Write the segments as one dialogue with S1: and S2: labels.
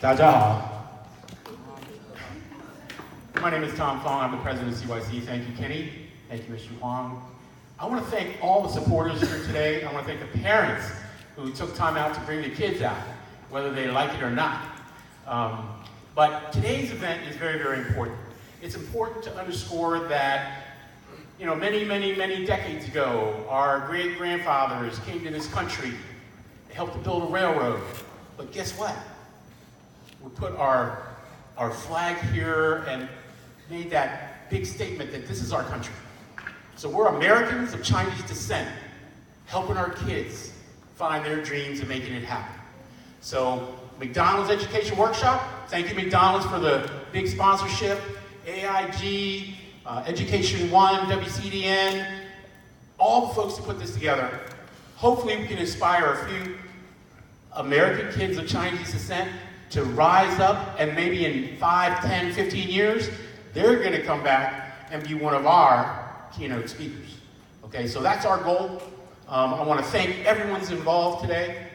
S1: 大家好. My name is Tom Fong. I'm the president of CYC. Thank you, Kenny. Thank you, Mr. Huang. I want to thank all the supporters here today. I want to thank the parents who took time out to bring the kids out, whether they like it or not. But today's event is very, very important. It's important to underscore that, many decades ago, our great-grandfathers came to this country, helped to build a railroad. But guess what? We put our flag here and made that big statement that this is our country. So we're Americans of Chinese descent, helping our kids find their dreams and making it happen. So McDonald's Education Workshop, thank you McDonald's for the big sponsorship, AIG, Education One, WCDN, all the folks who put this together. Hopefully we can inspire a few American kids of Chinese descent to rise up, and maybe in 5, 10, 15 years, they're going to come back and be one of our keynote speakers. Okay, so that's our goal. I want to thank everyone who's involved today.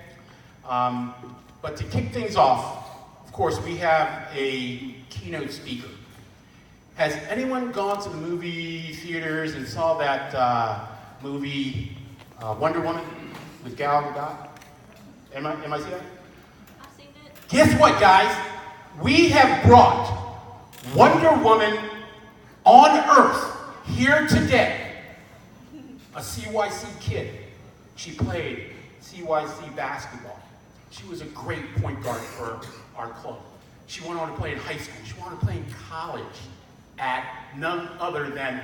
S1: But to kick things off, of course, we have a keynote speaker. Has anyone gone to the movie theaters and saw that movie Wonder Woman with Gal Gadot? Am I seeing that?
S2: I've seen it.
S1: Guess what, guys? We have brought Wonder Woman on Earth here today. A CYC kid. She played CYC basketball. She was a great point guard for our club. She went on to play in high school. She went on to play in college at none other than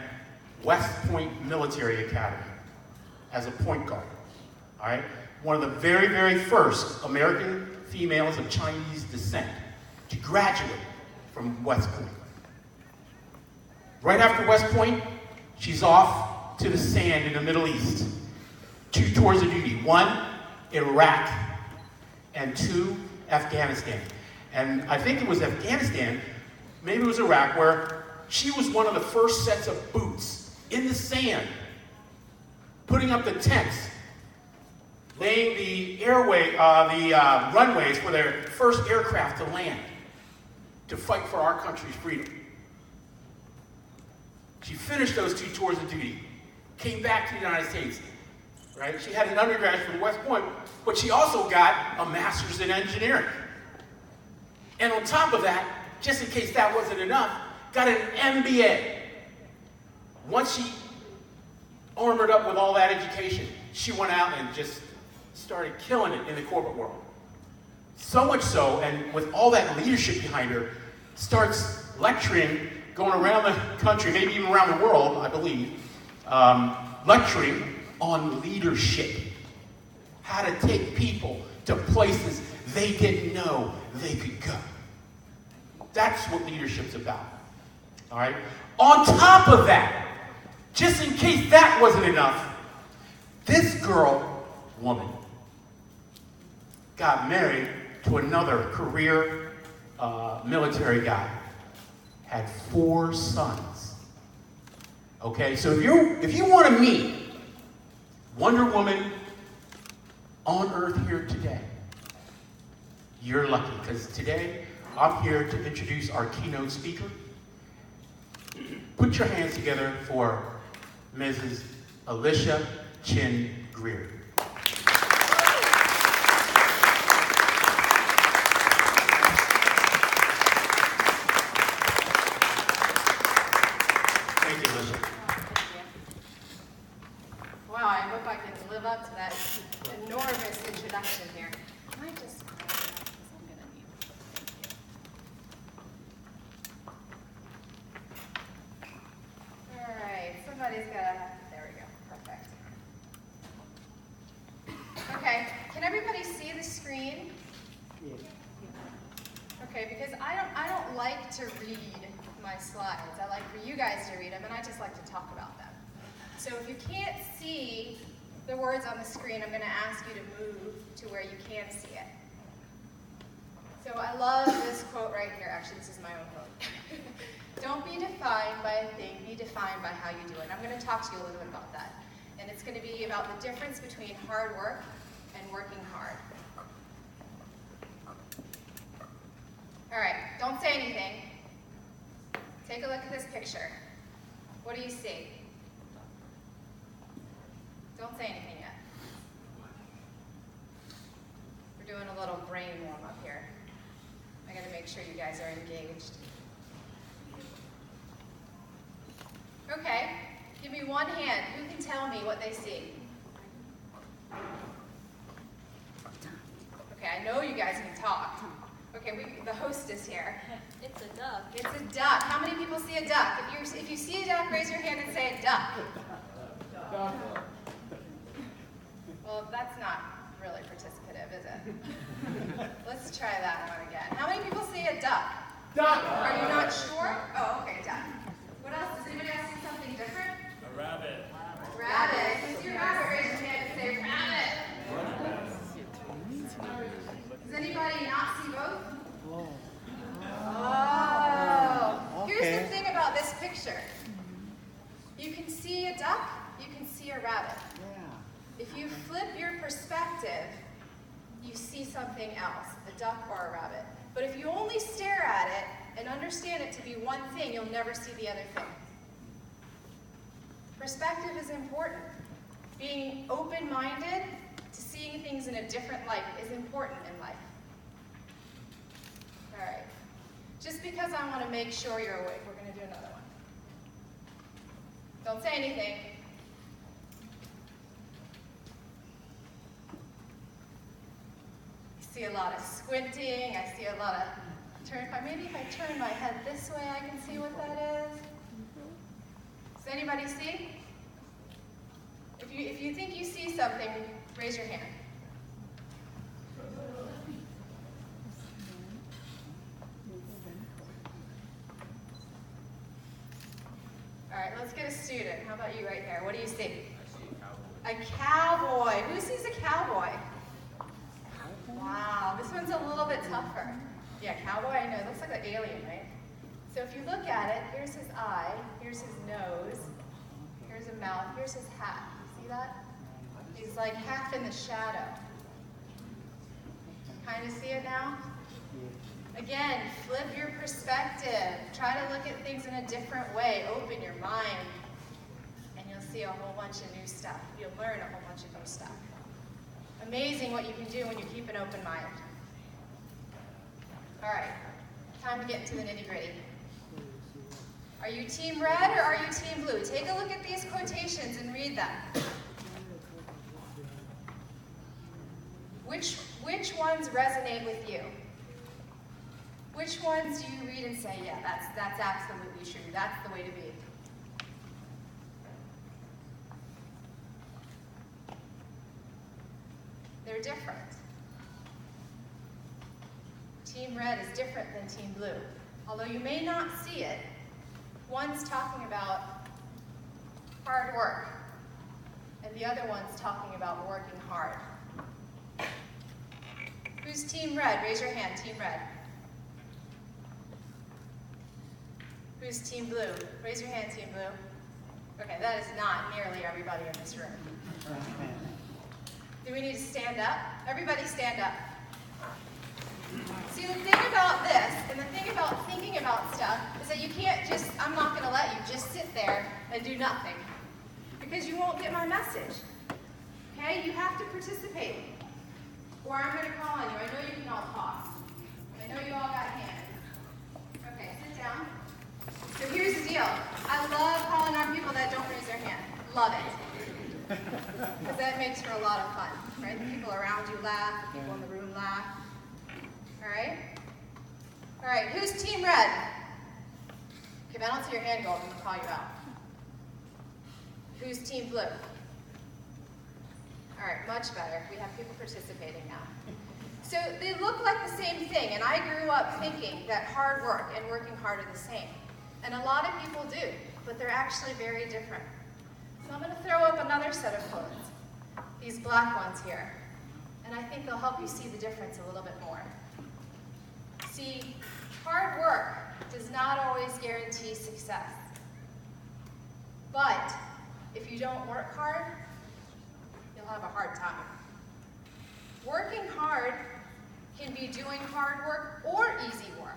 S1: West Point Military Academy as a point guard. All right? One of the very, very first American females of Chinese descent to graduate from West Point. Right after West Point, she's off to the sand in the Middle East. 2 tours of duty. 1, Iraq, and 2, Afghanistan. And I think it was Afghanistan, maybe it was Iraq, where she was one of the first sets of boots in the sand, putting up the tents, laying the runways for their first aircraft to land, to fight for our country's freedom. She finished those 2 tours of duty, came back to the United States, right? She had an undergraduate from West Point, but she also got a master's in engineering. And on top of that, just in case that wasn't enough, got an MBA. Once she armored up with all that education, she went out and just started killing it in the corporate world. So much so, and with all that leadership behind her, starts lecturing, going around the country, maybe even around the world, I believe, lecturing on leadership. How to take people to places they didn't know they could go. That's what leadership's about. All right? On top of that, just in case that wasn't enough, this woman, got married to another career military guy. Had 4 sons. Okay, so if you want to meet Wonder Woman on Earth here today, you're lucky, because today I'm here to introduce our keynote speaker. Put your hands together for Mrs. Alicia Chin Greer. Thank you, Alicia.
S3: Wow, I hope I can live up to that enormous introduction here. Can I just grab that, because I'm going to need it. Thank you. All right, somebody's got to, there we go, perfect. Okay, can everybody see the screen? Okay, because I don't like to read my slides. I like for you guys to read them, and I just like to talk about them. So if you can't see the words on the screen, I'm going to ask you to move to where you can see it. So I love this quote right here. Actually, this is my own quote. Don't be defined by a thing, be defined by how you do it. And I'm going to talk to you a little bit about that. And it's going to be about the difference between hard work and working hard. All right, don't say anything. Take a look at this picture. What do you see? Don't say anything yet. We're doing a little brain warm-up here. I gotta make sure you guys are engaged. Okay, give me one hand. Who can tell me what they see? Okay, I know you guys can talk. Okay, the hostess here.
S2: It's a duck.
S3: It's a duck. How many people see a duck? If you see a duck, raise your hand and say a duck. Well, that's not really participative, is it? Let's try that one again. How many people see a duck?
S1: Duck!
S3: Are you not sure? Oh, okay, duck. What else? Does anybody else see something different?
S4: A rabbit.
S3: Rabbit. If you see a rabbit, raise your hand and say rabbit. Does anybody not see both? Oh. Here's the thing about this picture. You can see a duck, you can see a rabbit. If you flip your perspective, you see something else, a duck or a rabbit. But if you only stare at it and understand it to be one thing, you'll never see the other thing. Perspective is important. Being open-minded to seeing things in a different light is important in life. All right. Just because I want to make sure you're awake, we're going to do another one. Don't say anything. I see a lot of squinting. I see a lot of maybe if I turn my head this way, I can see what that is. Does anybody see? If you think you see something, raise your hand. All right, let's get a student. How about you right here? What do you see?
S4: I see a cowboy.
S3: A cowboy. Who sees a cowboy? Wow, this one's a little bit tougher. Yeah, cowboy, I know. It looks like an alien, right? So if you look at it, here's his eye, here's his nose, here's a mouth, here's his hat. You see that? He's like half in the shadow. Kind of see it now? Again, flip your perspective. Try to look at things in a different way. Open your mind, and you'll see a whole bunch of new stuff. You'll learn a whole bunch of new stuff. Amazing what you can do when you keep an open mind. All right, time to get into the nitty-gritty. Are you team red or are you team blue? Take a look at these quotations and read them. Which ones resonate with you? Which ones do you read and say, yeah, that's absolutely true. That's the way to be. They're different. Team red is different than team blue. Although you may not see it, one's talking about hard work, and the other one's talking about working hard. Who's team red? Raise your hand, team red. Who's team blue? Raise your hand, team blue. Okay, that is not nearly everybody in this room. Do we need to stand up? Everybody stand up. See, the thing about this, and the thing about thinking about stuff, is that you can't just, I'm not going to let you just sit there and do nothing. Because you won't get my message. Okay? You have to participate. Or I'm going to call on you. I know you can all talk. I know you all got hands. Okay, sit down. So here's the deal. I love calling on people that don't raise their hand. Love it. Because that makes for a lot of fun, right? The people around you laugh, the people in the room laugh. All right? All right, who's team red? Okay, if I don't see your hand go up, I'm going to call you out. Who's team blue? All right, much better. We have people participating now. So they look like the same thing, and I grew up thinking that hard work and working hard are the same. And a lot of people do, but they're actually very different. So I'm going to throw up another set of quotes, these black ones here. And I think they'll help you see the difference a little bit more. See, hard work does not always guarantee success. But if you don't work hard, you'll have a hard time. Working hard can be doing hard work or easy work.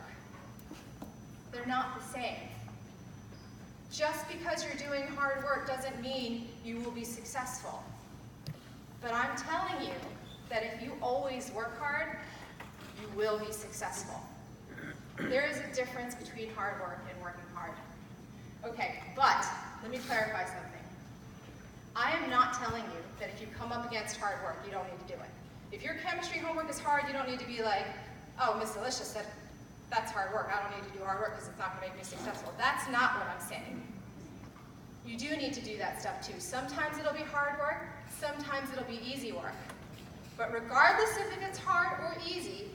S3: not the same. Just because you're doing hard work doesn't mean you will be successful. But I'm telling you that if you always work hard, you will be successful. There is a difference between hard work and working hard. Okay, but let me clarify something. I am not telling you that if you come up against hard work, you don't need to do it. If your chemistry homework is hard, you don't need to be like, oh, Miss Alicia said that's hard work. I don't need to do hard work because it's not going to make me successful. That's not what I'm saying. You do need to do that stuff too. Sometimes it'll be hard work, sometimes it'll be easy work. But regardless if it's hard or easy,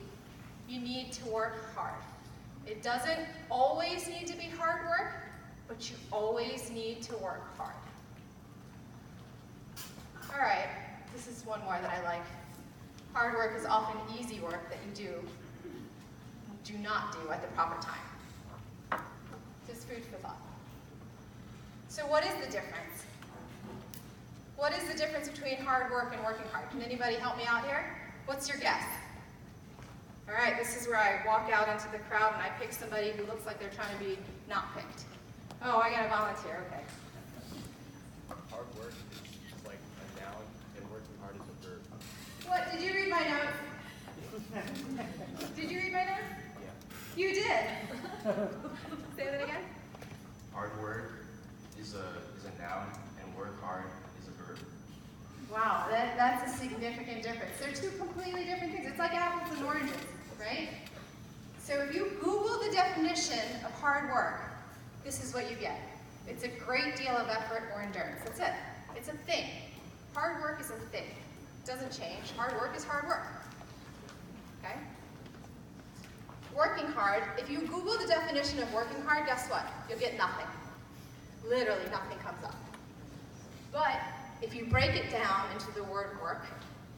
S3: you need to work hard. It doesn't always need to be hard work, but you always need to work hard. All right, this is one more that I like. Hard work is often easy work that you do not do at the proper time. Just food for thought. So what is the difference? What is the difference between hard work and working hard? Can anybody help me out here? What's your guess? All right, this is where I walk out into the crowd and I pick somebody who looks like they're trying to be not picked. Oh, I got a volunteer, okay.
S4: Hard work is like a noun, and working hard is a verb.
S3: What, did you read my notes? Did you read my notes?
S4: Yeah.
S3: You did. Say that again.
S2: Hard work is a noun, and work hard is a verb.
S3: Wow, that's a significant difference. They're two completely different things. It's like apples and oranges, right? So if you Google the definition of hard work, this is what you get. It's a great deal of effort or endurance. That's it. It's a thing. Hard work is a thing. It doesn't change. Hard work is hard work. Okay? Working hard, if you Google the definition of working hard, guess what? You'll get nothing. Literally nothing comes up. But if you break it down into the word work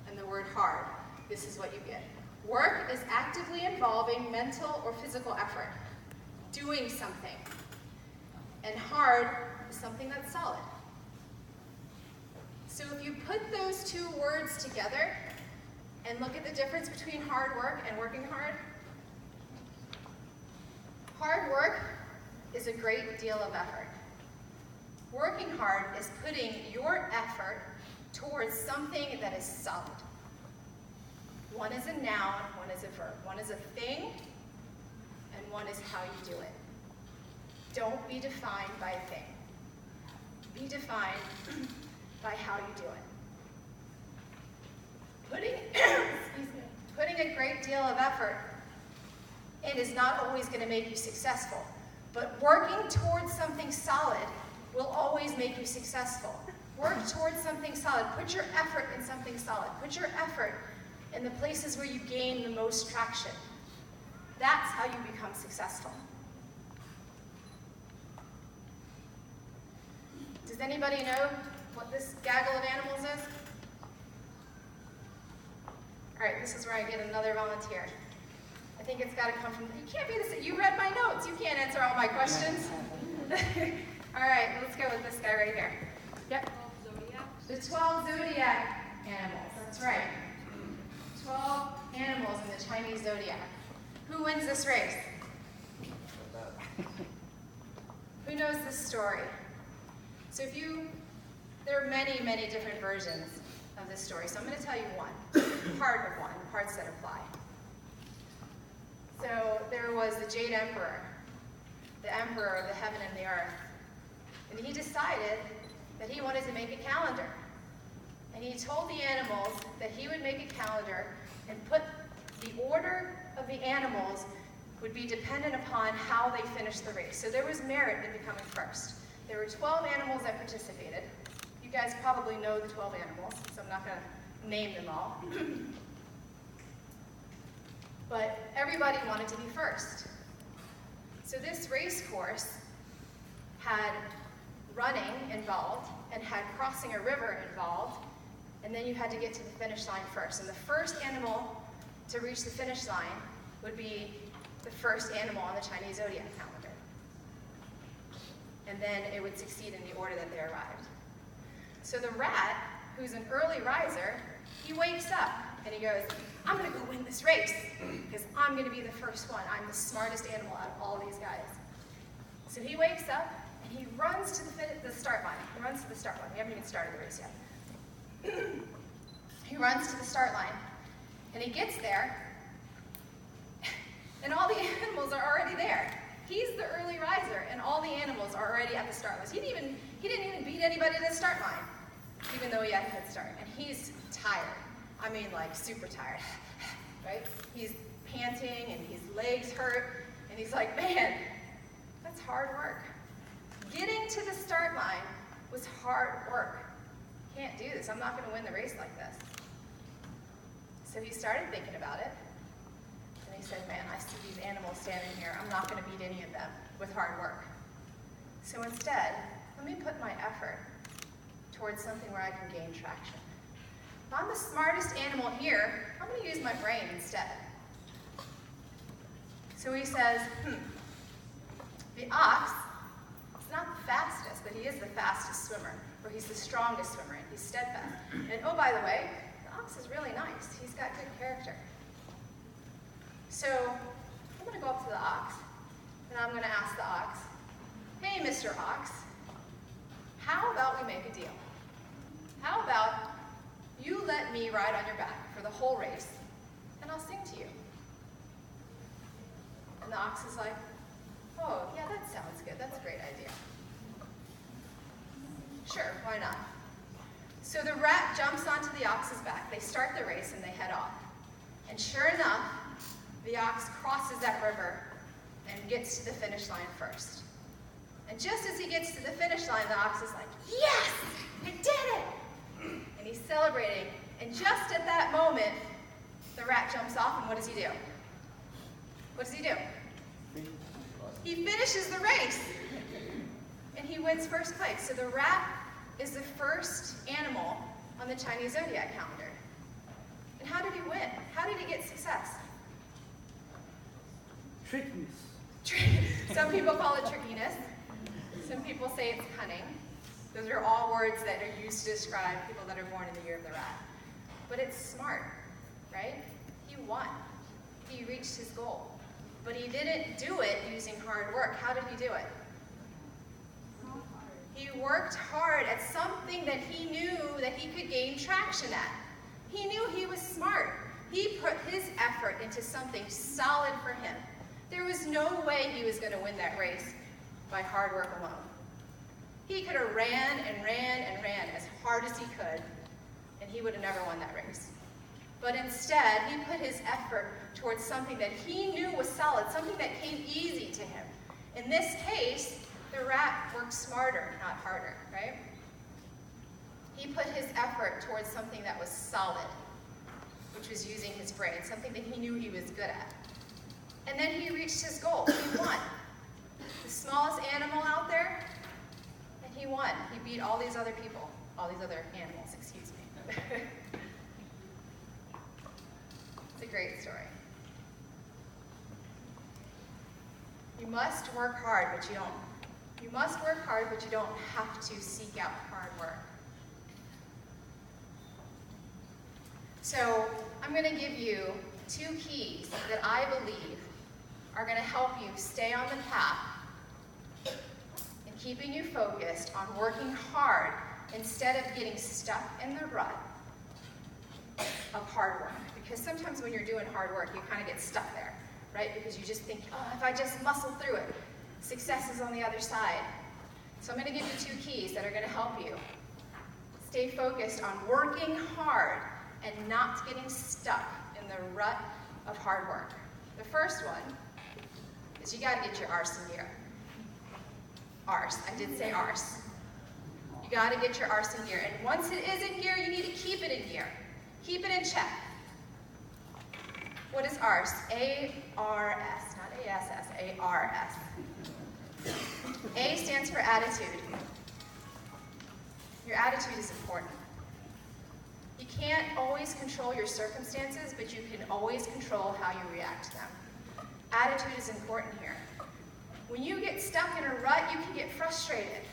S3: and the word hard, this is what you get. Work is actively involving mental or physical effort, doing something. And hard is something that's solid. So if you put those two words together and look at the difference between hard work and working hard, hard work is a great deal of effort. Working hard is putting your effort towards something that is solid. One is a noun, one is a verb. One is a thing, and one is how you do it. Don't be defined by a thing. Be defined by how you do it. Putting a great deal of effort, it is not always going to make you successful, but working towards something solid will always make you successful. Work towards something solid. Put your effort in something solid. Put your effort in the places where you gain the most traction. That's how you become successful. Does anybody know what this gaggle of animals is? All right, this is where I get another volunteer. I think it's got to come from, you can't be this, you read my notes, you can't answer all my questions. All right, let's go with this guy right here. Yep. The 12 zodiac animals, that's right. 12 animals in the Chinese zodiac. Who wins this race? Who knows this story? So there are many, many different versions of this story. So I'm going to tell you one, part of one, parts that apply. So there was the Jade Emperor, the emperor of the heaven and the earth. And he decided that he wanted to make a calendar. And he told the animals that he would make a calendar and put the order of the animals would be dependent upon how they finished the race. So there was merit in becoming first. There were 12 animals that participated. You guys probably know the 12 animals, so I'm not going to name them all. But everybody wanted to be first. So this race course had running involved and had crossing a river involved, and then you had to get to the finish line first. And the first animal to reach the finish line would be the first animal on the Chinese zodiac calendar. And then it would succeed in the order that they arrived. So the rat, who's an early riser, he wakes up and he goes, I'm going to go win this race because I'm going to be the first one. I'm the smartest animal out of all these guys. So he wakes up and he runs to the start line. He runs to the start line. We haven't even started the race yet. He runs to the start line and he gets there and all the animals are already there. He's the early riser and all the animals are already at the start line. He didn't even beat anybody to the start line, even though he had a head start. And he's tired. I mean, like super tired, right? He's panting and his legs hurt and he's like, man, that's hard work. Getting to the start line was hard work. Can't do this. I'm not going to win the race like this. So he started thinking about it. And he said, man, I see these animals standing here. I'm not going to beat any of them with hard work. So instead, let me put my effort towards something where I can gain traction. If I'm the smartest animal here, I'm going to use my brain instead. So he says, the ox is not the fastest, but he is the fastest swimmer, or he's the strongest swimmer, and he's steadfast. And oh, by the way, the ox is really nice. He's got good character. So I'm going to go up to the ox, and I'm going to ask the ox, hey, Mr. Ox, how about we make a deal? How about you let me ride on your back for the whole race, and I'll sing to you? And the ox is like, oh, yeah, that sounds good. That's a great idea. Sure, why not? So the rat jumps onto the ox's back. They start the race and they head off. And sure enough, the ox crosses that river and gets to the finish line first. And just as he gets to the finish line, the ox is like, yes, I did it! And he's celebrating. And just at that moment, the rat jumps off, and what does he do? What does he do? He finishes the race, and he wins first place. So the rat is the first animal on the Chinese zodiac calendar. And how did he win? How did he get success?
S5: Trickiness.
S3: Some people call it trickiness. Some people say it's cunning. Those are all words that are used to describe people that are born in the year of the rat. But it's smart, right? He won. He reached his goal. But he didn't do it using hard work. How did he do it? He worked hard at something that he knew that he could gain traction at. He knew he was smart. He put his effort into something solid for him. There was no way he was going to win that race by hard work alone. He could have ran and ran and ran as hard as he could, and he would have never won that race. But instead, he put his effort towards something that he knew was solid, something that came easy to him. In this case, the rat worked smarter, not harder, right? He put his effort towards something that was solid, which was using his brain, something that he knew he was good at. And then he reached his goal. He won. The smallest animal out there, and he won. He beat all these other people, all these other animals, excuse me. It's a great story. You must work hard, but you don't. You must work hard, but you don't have to seek out hard work. So I'm going to give you 2 keys that I believe are going to help you stay on the path and keeping you focused on working hard instead of getting stuck in the rut of hard work. Because sometimes when you're doing hard work, you kind of get stuck there, right? Because you just think, oh, if I just muscle through it, success is on the other side. So I'm going to give you 2 keys that are going to help you stay focused on working hard and not getting stuck in the rut of hard work. The first one is you got to get your arse in gear. Arse, I did say arse. You got to get your arse in gear. And once it is in gear, you need to keep it in gear. Keep it in check. What is arse? A-R-S, not A-S-S, A-R-S. A stands for attitude. Your attitude is important. You can't always control your circumstances, but you can always control how you react to them. Attitude is important here. When you get stuck in a rut, you can get frustrated.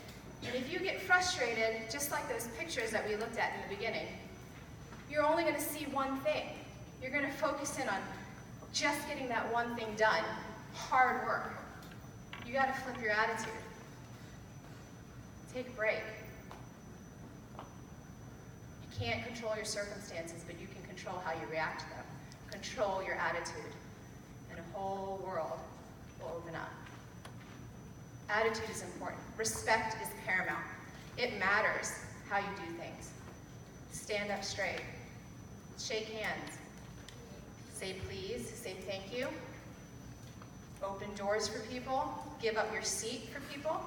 S3: And if you get frustrated, just like those pictures that we looked at in the beginning, you're only going to see one thing. You're going to focus in on just getting that one thing done. Hard work. You got to flip your attitude. Take a break. You can't control your circumstances, but you can control how you react to them. Control your attitude, and a whole world will open up. Attitude is important. Respect is paramount. It matters how you do things. Stand up straight. Shake hands. Say please. Say thank you. Open doors for people. Give up your seat for people.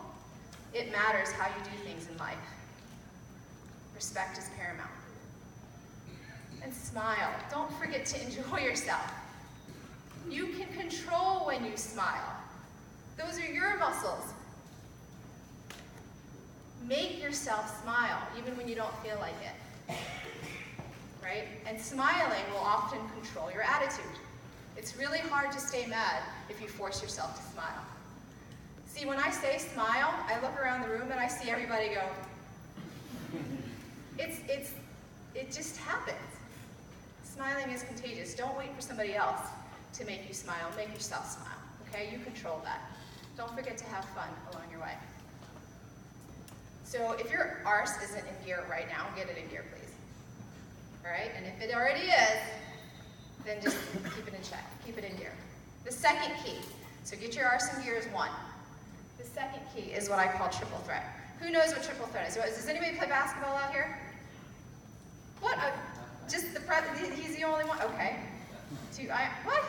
S3: It matters how you do things in life. Respect is paramount. And smile. Don't forget to enjoy yourself. You can control when you smile. Those are your muscles. Make yourself smile, even when you don't feel like it. Right? And smiling will often control your attitude. It's really hard to stay mad if you force yourself to smile. See, when I say smile, I look around the room and I see everybody go. It just happens. Smiling is contagious. Don't wait for somebody else to make you smile. Make yourself smile, okay? You control that. Don't forget to have fun along your way. So if your arse isn't in gear right now, get it in gear, please. All right? And if it already is, then just keep it in check. Keep it in gear. The second key, so get your arse in gear is 1. The second key is what I call triple threat. Who knows what triple threat is? Does anybody play basketball out here? What? He's the only one? Okay. What?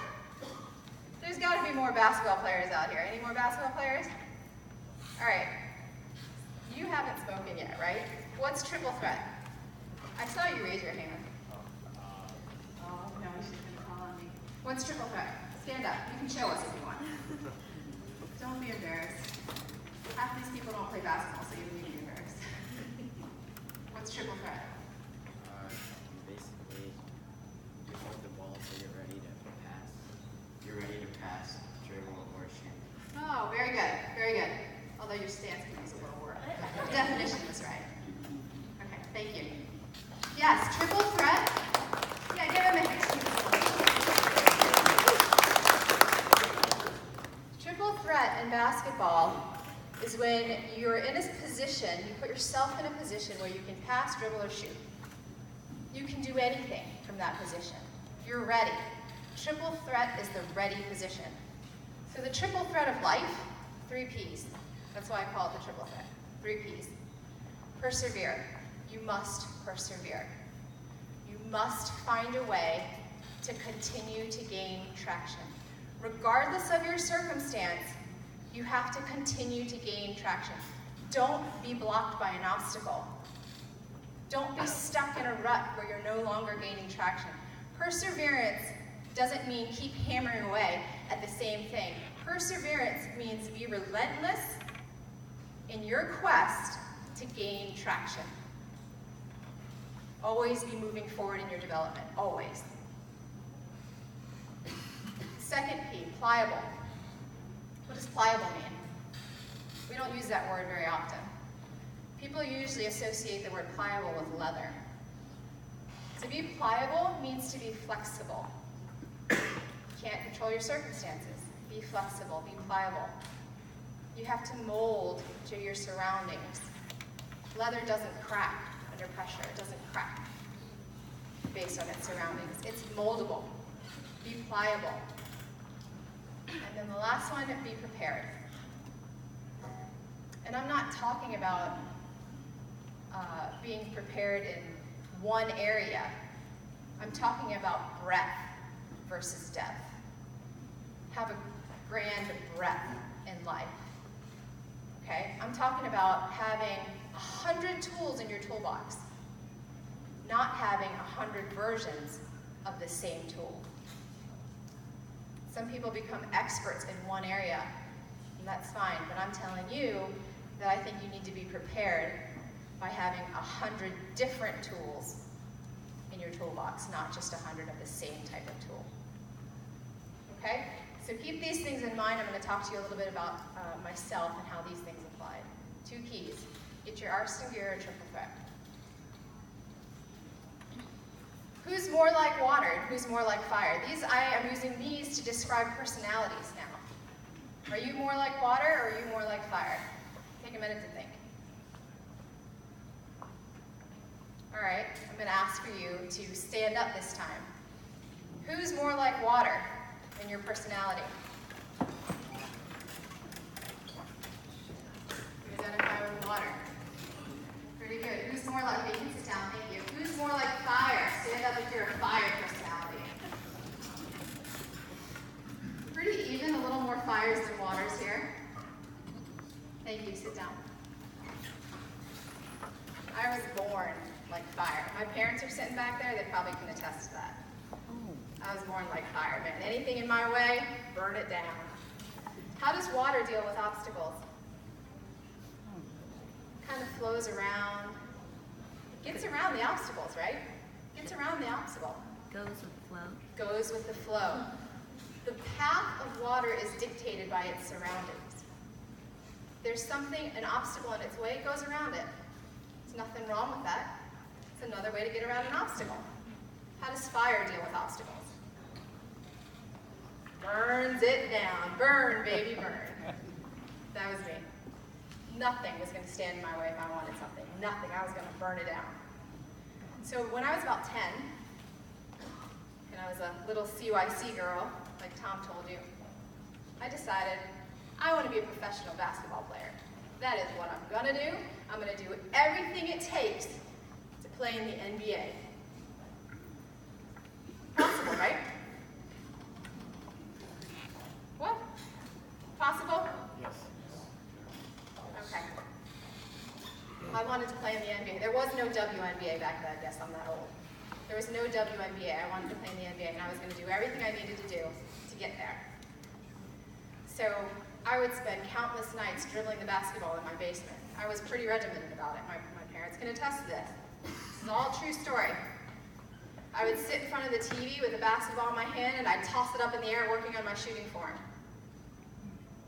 S3: There's got to be more basketball players out here. Any more basketball players? All right. You haven't spoken yet, right? What's triple threat? I saw you raise your hand. Oh, no, she's going to call on me. What's triple threat? Stand up. You can show us if you want. Don't be embarrassed. Half these people don't play basketball, so you don't need to be embarrassed. What's triple threat?
S2: Basically, you hold the ball so you're ready to pass. You're ready to pass, dribble, or shoot.
S3: Oh, very good. Very good. Although your stance can use a little work. The definition was right. Okay, thank you. Yes, triple threat. Yeah, give him a hand. Triple threat in basketball is when you're in a position, you put yourself in a position where you can pass, dribble, or shoot. You can do anything from that position. You're ready. Triple threat is the ready position. So the triple threat of life, 3 Ps. That's why I call it the triple threat. 3 Ps. Persevere. You must persevere. You must find a way to continue to gain traction. Regardless of your circumstance, you have to continue to gain traction. Don't be blocked by an obstacle. Don't be stuck in a rut where you're no longer gaining traction. Perseverance doesn't mean keep hammering away at the same thing. Perseverance means be relentless in your quest to gain traction. Always be moving forward in your development, always. Second P, pliable. What does pliable mean? We don't use that word very often. People usually associate the word pliable with leather. To be pliable means to be flexible. You can't control your circumstances. Be flexible, be pliable. You have to mold to your surroundings. Leather doesn't crack under pressure. It doesn't crack based on its surroundings. It's moldable. Be pliable. And then the last one, be prepared. And I'm not talking about being prepared in one area. I'm talking about breadth versus depth. Have a grand breadth in life. Okay? I'm talking about having 100 tools in your toolbox, not having 100 versions of the same tool. Some people become experts in one area, and that's fine, but I'm telling you that I think you need to be prepared by having 100 different tools in your toolbox, not just 100 of the same type of tool. Okay? So keep these things in mind. I'm going to talk to you a little bit about myself and how these things apply. 2 keys. Get your arse in gear or triple threat. Who's more like water and who's more like fire? I am using these to describe personalities now. Are you more like water or are you more like fire? Take a minute to think. All right, I'm going to ask for you to stand up this time. Who's more like water in your personality? You identify with water. Pretty good. Who's more like, you can sit down, thank you. Who's more like fire? Stand up if you're a fire personality. Pretty even, a little more fires than waters here. Thank you, sit down. I was born like fire. My parents are sitting back there, they probably can attest to that. I was born like fire, man. Anything in my way, burn it down. How does water deal with obstacles? Kind of flows around, gets around the obstacles, right? Gets around the obstacle.
S6: Goes with the flow.
S3: Goes with the flow. The path of water is dictated by its surroundings. There's something, an obstacle in its way, it goes around it. There's nothing wrong with that. It's another way to get around an obstacle. How does fire deal with obstacles? Burns it down. Burn, baby, burn. That was me. Nothing was going to stand in my way if I wanted something. Nothing. I was going to burn it down. So when I was about 10, and I was a little CYC girl, like Tom told you, I decided I want to be a professional basketball player. That is what I'm going to do. I'm going to do everything it takes to play in the NBA. Possible, right? What? Possible?
S1: Yes.
S3: Okay. I wanted to play in the NBA. There was no WNBA back then. I guess I'm that old. There was no WNBA. I wanted to play in the NBA, and I was going to do everything I needed to do to get there. So I would spend countless nights dribbling the basketball in my basement. I was pretty regimented about it. My parents can attest to this. This is all a true story. I would sit in front of the TV with a basketball in my hand, and I'd toss it up in the air working on my shooting form.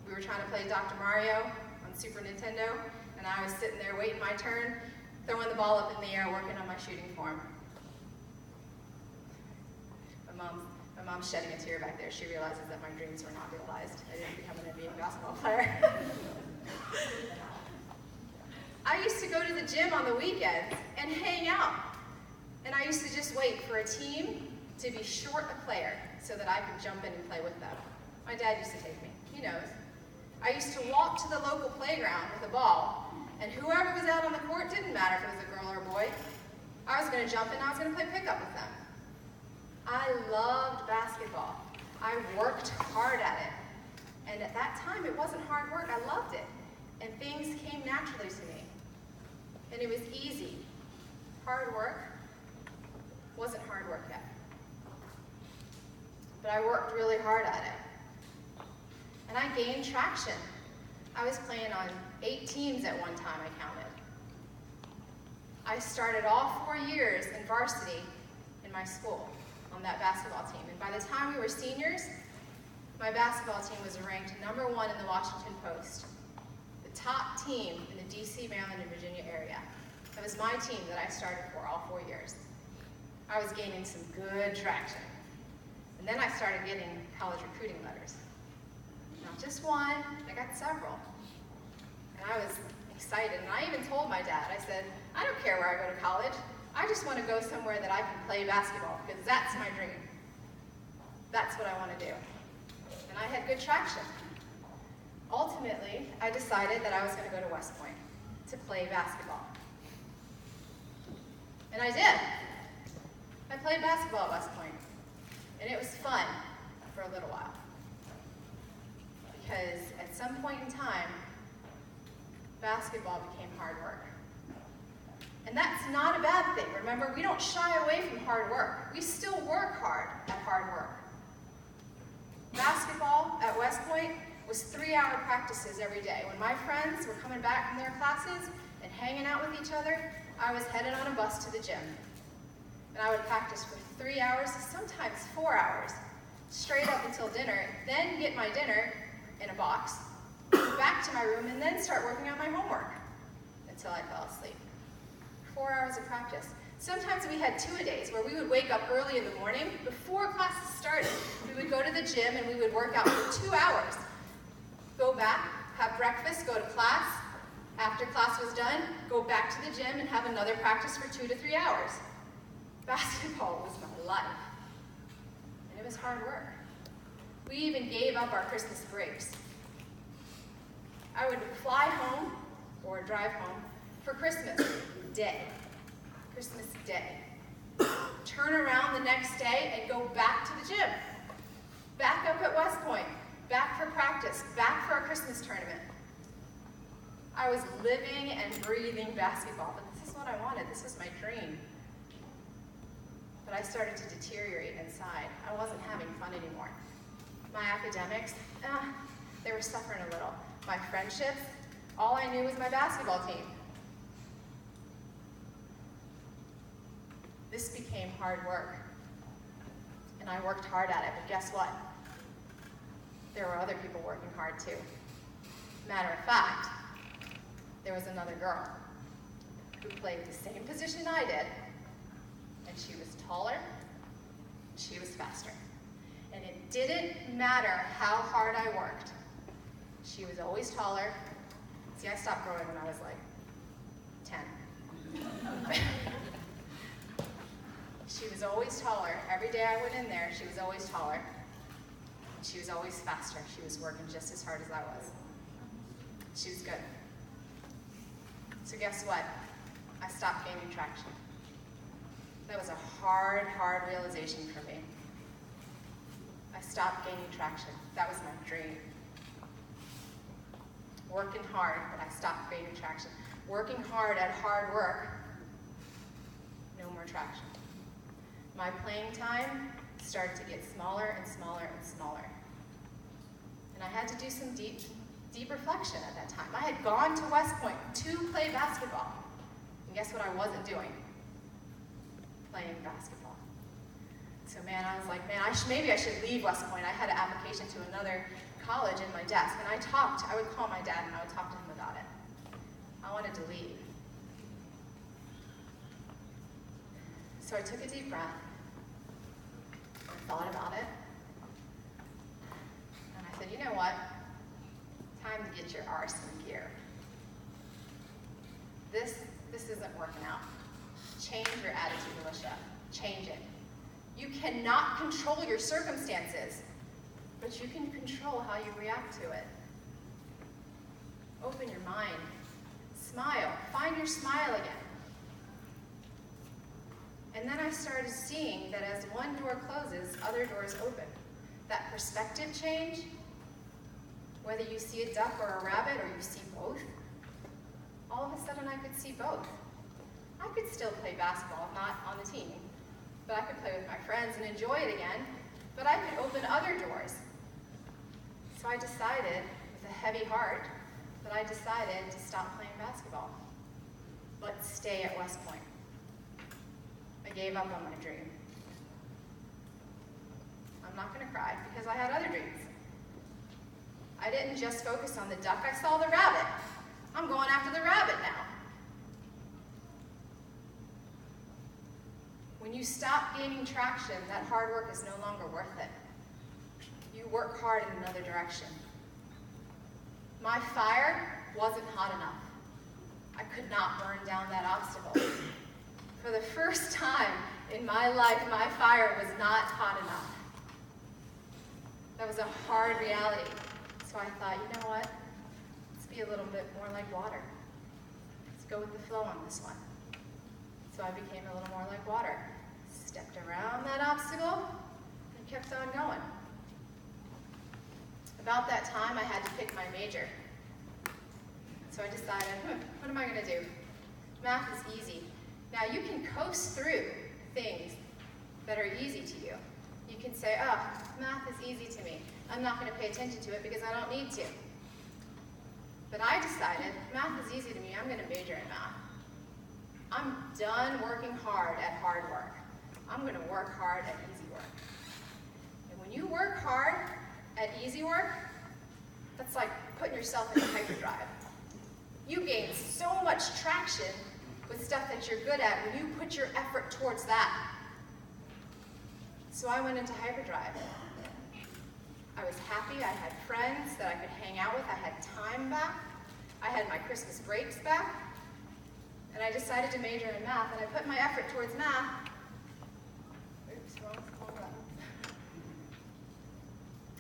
S3: We were trying to play Dr. Mario on Super Nintendo, and I was sitting there waiting my turn, throwing the ball up in the air working on my shooting form. My mom's shedding a tear back there. She realizes that my dreams were not realized. I didn't become an NBA basketball player. I used to go to the gym on the weekends and hang out. And I used to just wait for a team to be short a player so that I could jump in and play with them. My dad used to take me. He knows. I used to walk to the local playground with a ball, and whoever was out on the court, didn't matter if it was a girl or a boy. I was going to jump in, I was going to play pickup with them. I loved basketball. I worked hard at it. And at that time, it wasn't hard work. I loved it. And things came naturally to me. And it was easy. Hard work wasn't hard work yet. But I worked really hard at it. And I gained traction. I was playing on 8 teams at one time, I counted. I started all 4 years in varsity in my school on that basketball team. And by the time we were seniors, my basketball team was ranked #1 in the Washington Post, the top team in the DC, Maryland, and Virginia area. That was my team that I started for all 4 years. I was gaining some good traction. And then I started getting college recruiting letters. Not just one, I got several. And I was excited, and I even told my dad, I said, I don't care where I go to college. I just want to go somewhere that I can play basketball, because that's my dream. That's what I want to do. And I had good traction. Ultimately, I decided that I was going to go to West Point to play basketball. And I did. I played basketball at West Point. And it was fun for a little while. Because at some point in time, basketball became hard work. And that's not a bad thing. Remember, we don't shy away from hard work. We still work hard at hard work. Basketball at West Point was 3-hour practices every day. When my friends were coming back from their classes and hanging out with each other, I was headed on a bus to the gym. And I would practice for 3 hours, sometimes 4 hours, straight up until dinner, then get my dinner in a box, go back to my room, and then start working on my homework until I fell asleep. 4 hours of practice. Sometimes we had two-a-days where we would wake up early in the morning. Before classes started, we would go to the gym and we would work out for 2 hours. back, have breakfast, go to class. After class was done, go back to the gym and have another practice for 2 to 3 hours. Basketball was my life. And it was hard work. We even gave up our Christmas breaks. I would fly home or drive home for Christmas Day. Christmas Day. Turn around the next day and go back to the gym. Back up at West Point. Back for practice. Back for our Christmas tournament. I was living and breathing basketball, but this is what I wanted. This was my dream. But I started to deteriorate inside. I wasn't having fun anymore. My academics, they were suffering a little. My friendships, all I knew was my basketball team. This became hard work. And I worked hard at it, but guess what? There were other people working hard too. Matter of fact, there was another girl who played the same position I did, and she was taller, she was faster. And it didn't matter how hard I worked. She was always taller. See, I stopped growing when I was like 10. She was always taller. Every day I went in there, she was always taller. She was always faster. She was working just as hard as I was. She was good. So guess what? I stopped gaining traction. That was a hard, hard realization for me. I stopped gaining traction. That was my dream. Working hard, but I stopped gaining traction. Working hard at hard work, no more traction. My playing time started to get smaller and smaller and smaller. And I had to do some deep reflection at that time. I had gone to West Point to play basketball. And guess what I wasn't doing? Playing basketball. So man, I was like, man, maybe I should leave West Point. I had an application to another college in my desk, and I would call my dad and I would talk to him about it. I wanted to leave. So I took a deep breath, I thought about it, and I said, you know what? Time to get your arse in gear. This isn't working out. Change your attitude, Alicia. Change it. You cannot control your circumstances, but you can control how you react to it. Open your mind. Smile. Find your smile again. And then I started seeing that as one door closes, other doors open. That perspective change, whether you see a duck or a rabbit or you see both, all of a sudden I could see both. I could still play basketball, not on the team, but I could play with my friends and enjoy it again, but I could open other doors. So I decided, with a heavy heart, that I decided to stop playing basketball, but stay at West Point. I gave up on my dream. I'm not going to cry because I had other dreams. I didn't just focus on the duck, I saw the rabbit. I'm going after the rabbit now. When you stop gaining traction, that hard work is no longer worth it. You work hard in another direction. My fire wasn't hot enough. I could not burn down that obstacle. For the first time in my life, my fire was not hot enough. That was a hard reality. So I thought, you know what? Let's be a little bit more like water. Let's go with the flow on this one. So I became a little more like water. Stepped around that obstacle and kept on going. About that time, I had to pick my major. So I decided, what am I going to do? Math is easy. Now you can coast through things that are easy to you. You can say, oh, math is easy to me. I'm not going to pay attention to it because I don't need to. But I decided, math is easy to me, I'm going to major in math. I'm done working hard at hard work. I'm going to work hard at easy work. And when you work hard at easy work, that's like putting yourself in hyperdrive. You gain so much traction with stuff that you're good at when you put your effort towards that. So I went into hyperdrive. I was happy, I had friends that I could hang out with, I had time back, I had my Christmas breaks back, and I decided to major in math, and I put my effort towards math. Oops, wrong button.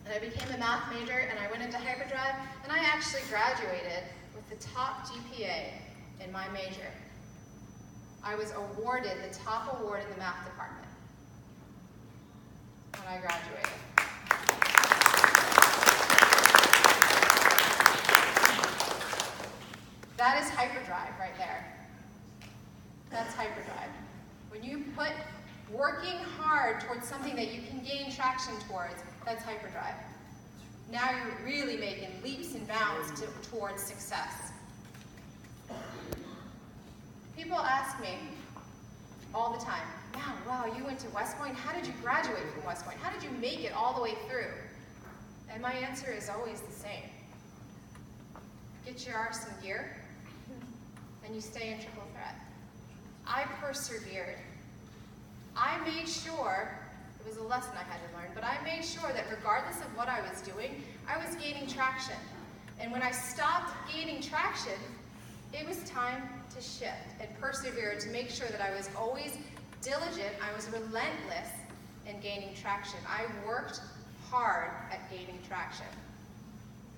S3: And I became a math major, and I went into hyperdrive, and I actually graduated with the top GPA in my major. I was awarded the top award in the math department when I graduated. That is hyperdrive right there. That's hyperdrive. When you put working hard towards something that you can gain traction towards, that's hyperdrive. Now you're really making leaps and bounds towards success. People ask me all the time, wow, you went to West Point. How did you graduate from West Point? How did you make it all the way through? And my answer is always the same. Get your arse in gear, and you stay in triple threat. I persevered. I made sure, it was a lesson I had to learn, but I made sure that regardless of what I was doing, I was gaining traction. And when I stopped gaining traction, it was time to shift and persevere to make sure that I was always diligent, I was relentless in gaining traction. I worked hard at gaining traction.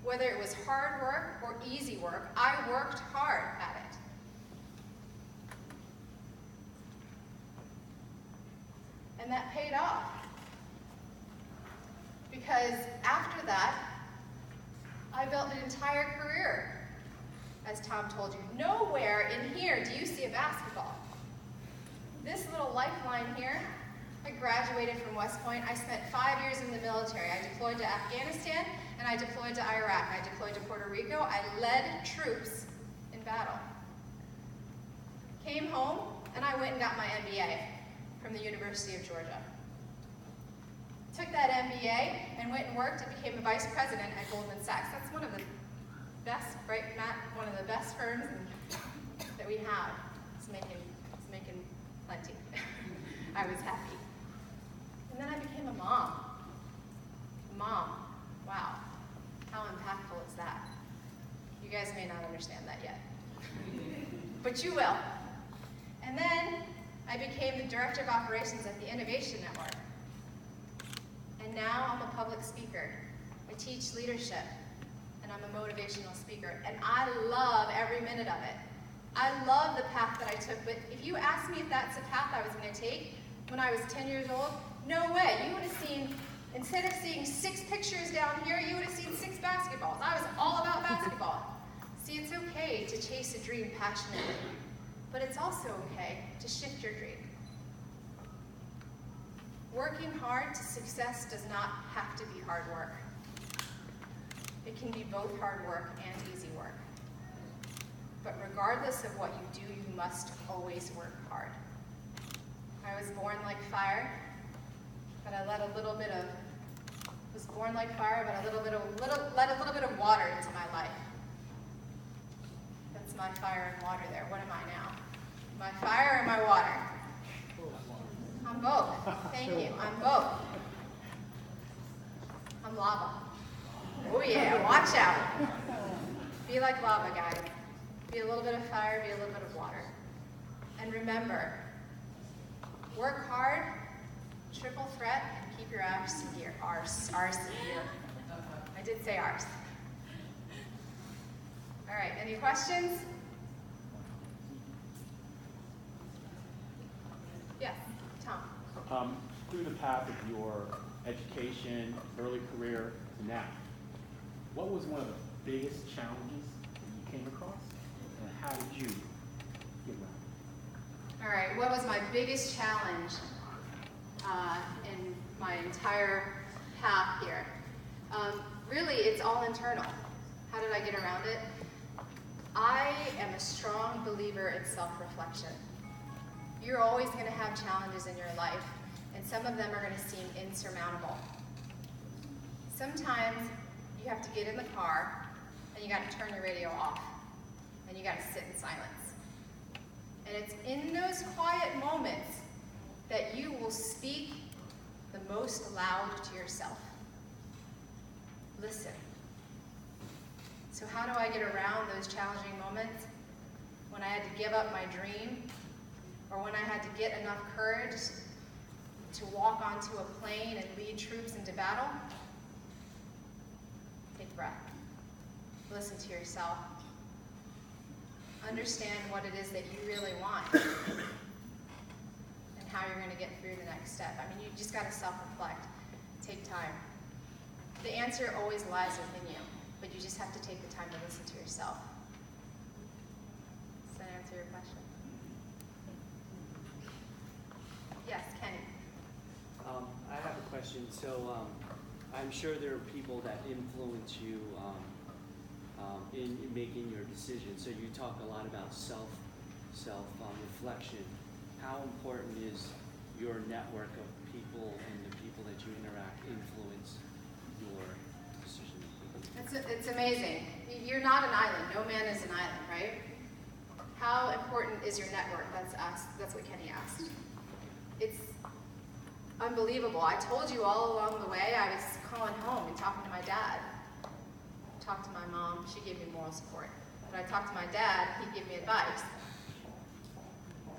S3: Whether it was hard work or easy work, I worked hard at it. And that paid off. Because after that, I built an entire career. As Tom told you, nowhere in here do you see a basketball. This little lifeline here, I graduated from West Point. I spent 5 years in the military. I deployed to Afghanistan, and I deployed to Iraq. I deployed to Puerto Rico. I led troops in battle. Came home, and I went and got my MBA from the University of Georgia. Took that MBA and went and worked and became a vice president at Goldman Sachs. That's one of the best, right, Matt? One of the best firms that we have. It's making plenty. I was happy. And then I became a mom. Mom, wow, how impactful is that? You guys may not understand that yet, but you will. And then I became the director of operations at the Innovation Network. And now I'm a public speaker. I teach leadership, and I'm a motivational speaker. And I love every minute of it. I love the path that I took, but if you ask me if that's the path I was going to take when I was 10 years old, no way. You would have seen, instead of seeing 6 pictures down here, you would have seen 6 basketballs. I was all about basketball. See, it's okay to chase a dream passionately, but it's also okay to shift your dream. Working hard to success does not have to be hard work. It can be both hard work and easy work. But regardless of what you do, you must always work hard. I was born like fire, but I let a little bit of water into my life. That's my fire and water there. What am I now? My fire and my water? I'm both. Thank you. I'm both. I'm lava. Oh yeah, watch out. Be like lava, guys. Be a little bit of fire, be a little bit of water. And remember, work hard, triple threat, and keep your arse in gear. Arse in gear. I did say arse. All right, any questions? Yes, Tom.
S1: Through the path of your education, early career to now, what was one of the biggest challenges that you came across, and how did you get around?
S3: All right, what was my biggest challenge in my entire path here? Really, it's all internal. How did I get around it? I am a strong believer in self-reflection. You're always going to have challenges in your life, and some of them are going to seem insurmountable. Sometimes you have to get in the car, and you got to turn your radio off, and you got to sit in silence. And it's in those quiet moments that you will speak the most loud to yourself. listen. So how do I get around those challenging moments? When I had to give up my dream, or when I had to get enough courage to walk onto a plane and lead troops into battle? Take a breath. Listen to yourself. Understand what it is that you really want and how you're going to get through the next step. I mean, you just got to self-reflect. Take time. The answer always lies within you, but you just have to take the time to listen to yourself. Does that answer your question? Yes, Kenny.
S5: I have a question. So I'm sure there are people that influence you in making your decisions. So you talk a lot about self-reflection. How important is your network of people and the people that you interact influence your decisions?
S3: It's amazing. You're not an island. No man is an island, right? How important is your network? That's what Kenny asked. It's unbelievable. I told you all along the way, I was calling home and talking to my dad. Talked to my mom, she gave me moral support. But I talked to my dad, he'd give me advice.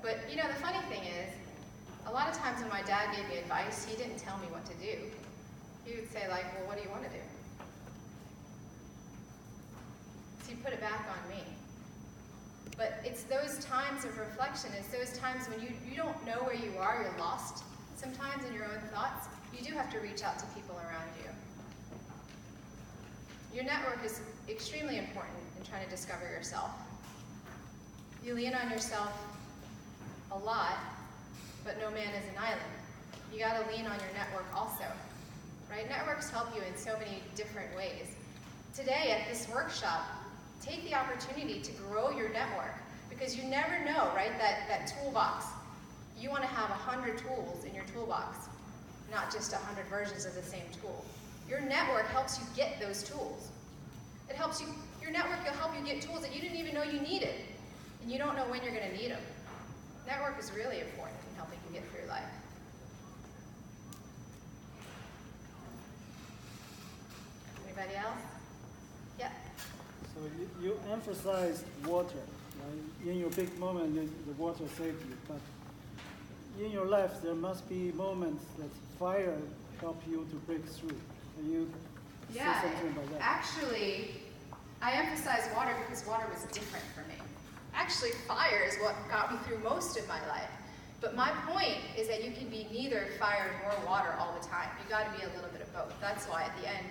S3: But you know, the funny thing is, a lot of times when my dad gave me advice, he didn't tell me what to do. He would say like, well, what do you want to do? So he put it back on me. But it's those times of reflection, it's those times when you don't know where you are, you're lost sometimes in your own thoughts. You do have to reach out to people around you. Your network is extremely important in trying to discover yourself. You lean on yourself a lot, but no man is an island. You got to lean on your network also, right? Networks help you in so many different ways. Today at this workshop, take the opportunity to grow your network because you never know, right? That toolbox. You want to have 100 tools in your toolbox, not just 100 versions of the same tool. Your network helps you get those tools. It helps you, your network will help you get tools that you didn't even know you needed, and you don't know when you're going to need them. Network is really important in helping you get through life. Anybody else? Yeah.
S6: So you emphasized water, right? In your big moment, the water saved you, but in your life, there must be moments that fire help you to break through. Can you say something about that?
S3: Actually, I emphasize water because water was different for me. Actually, fire is what got me through most of my life. But my point is that you can be neither fire nor water all the time. You got to be a little bit of both. That's why at the end, I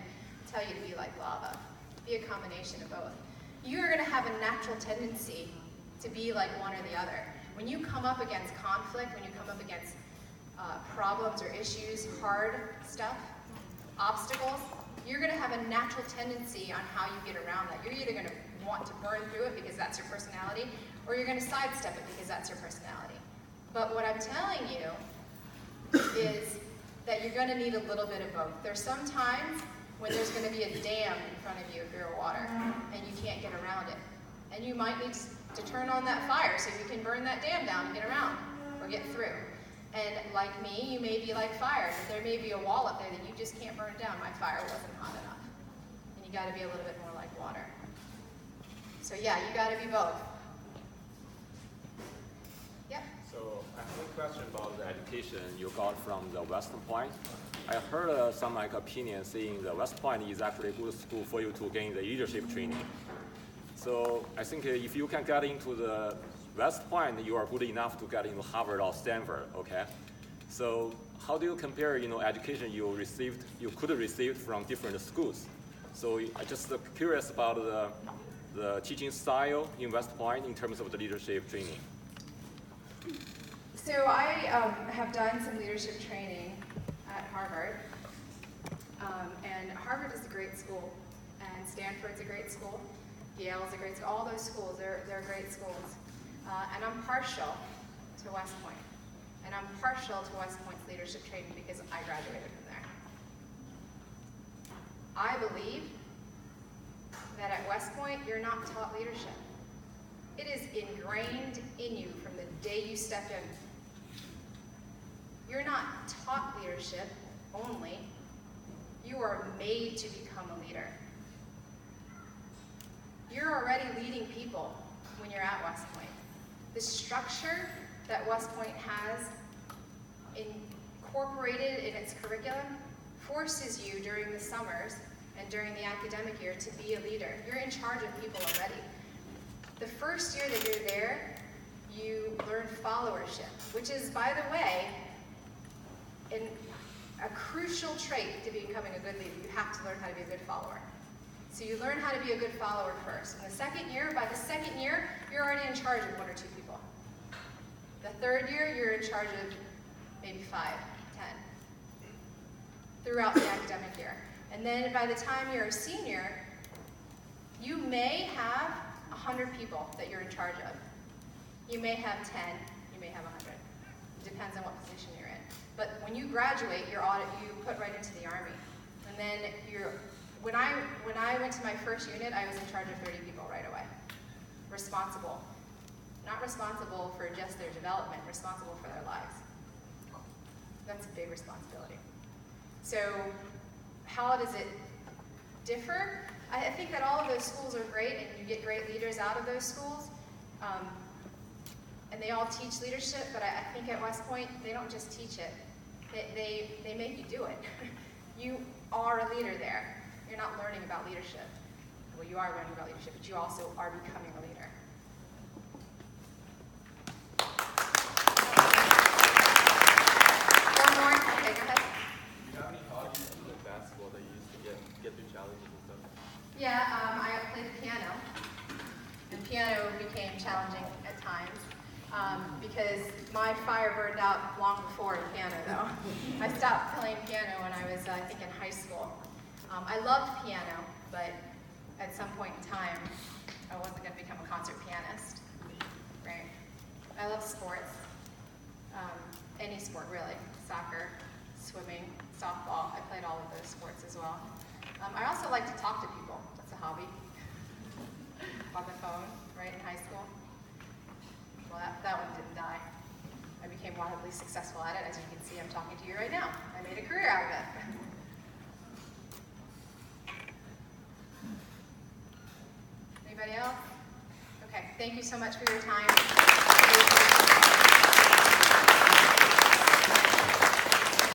S3: tell you to be like lava. Be a combination of both. You're going to have a natural tendency to be like one or the other. When you come up against conflict, when you come up against problems or issues, hard stuff, obstacles, you're going to have a natural tendency on how you get around that. You're either going to want to burn through it because that's your personality, or you're going to sidestep it because that's your personality. But what I'm telling you is that you're going to need a little bit of both. There's some times when there's going to be a dam in front of you if you're water, and you can't get around it. And you might need to turn on that fire so you can burn that dam down and get around, or get through. And like me, you may be like fire, but there may be a wall up there that you just can't burn down. My fire wasn't hot enough. And you got to be a little bit more like water. So yeah, you got to be both. Yep.
S7: So I have a question about the education you got from the West Point. I heard some opinions saying the West Point is actually a good school for you to gain the leadership training. So I think if you can get into the West Point, you are good enough to get into Harvard or Stanford, okay? So how do you compare, education you could receive from different schools? So I just curious about the teaching style in West Point in terms of the leadership training.
S3: So I have done some leadership training at Harvard, and Harvard is a great school, and Stanford's a great school, Yale's a great school. All those schools, they're great schools. And I'm partial to West Point. And I'm partial to West Point's leadership training because I graduated from there. I believe that at West Point, you're not taught leadership. It is ingrained in you from the day you step in. You're not taught leadership only. You are made to become a leader. You're already leading people when you're at West Point. The structure that West Point has incorporated in its curriculum forces you during the summers and during the academic year to be a leader. You're in charge of people already. The first year that you're there, you learn followership, which is, by the way, a crucial trait to becoming a good leader. You have to learn how to be a good follower. So you learn how to be a good follower first. In the second year, by the second year, you're already in charge of 1 or 2 people. The third year, you're in charge of maybe 5, 10, throughout the academic year. And then by the time you're a senior, you may have 100 people that you're in charge of. You may have 10, you may have 100. It depends on what position you're in. But when you graduate, you put right into the Army. And then when I went to my first unit, I was in charge of 30 people right away. Responsible. Not responsible for just their development, responsible for their lives. That's a big responsibility. So how does it differ? I think that all of those schools are great, and you get great leaders out of those schools. And they all teach leadership, but I think at West Point, they don't just teach it. They make you do it. You are a leader there. You're not learning about leadership. Well, you are learning about leadership, but you also are becoming a leader. One more? Okay, go ahead.
S4: Do you have any hobbies like basketball that you used to get through challenges and stuff?
S3: Yeah, I played the piano. And piano became challenging at times because my fire burned out long before the piano, though. I stopped playing piano when I was, I think, in high school. I loved piano, but at some point in time, I wasn't going to become a concert pianist. Right? I love sports. Any sport, really. Soccer, swimming, softball. I played all of those sports as well. I also like to talk to people. That's a hobby. On the phone, right, in high school. Well, that one didn't die. I became wildly successful at it. As you can see, I'm talking to you right now. I made a career out of it. Anybody else? Okay, thank you so much for your time.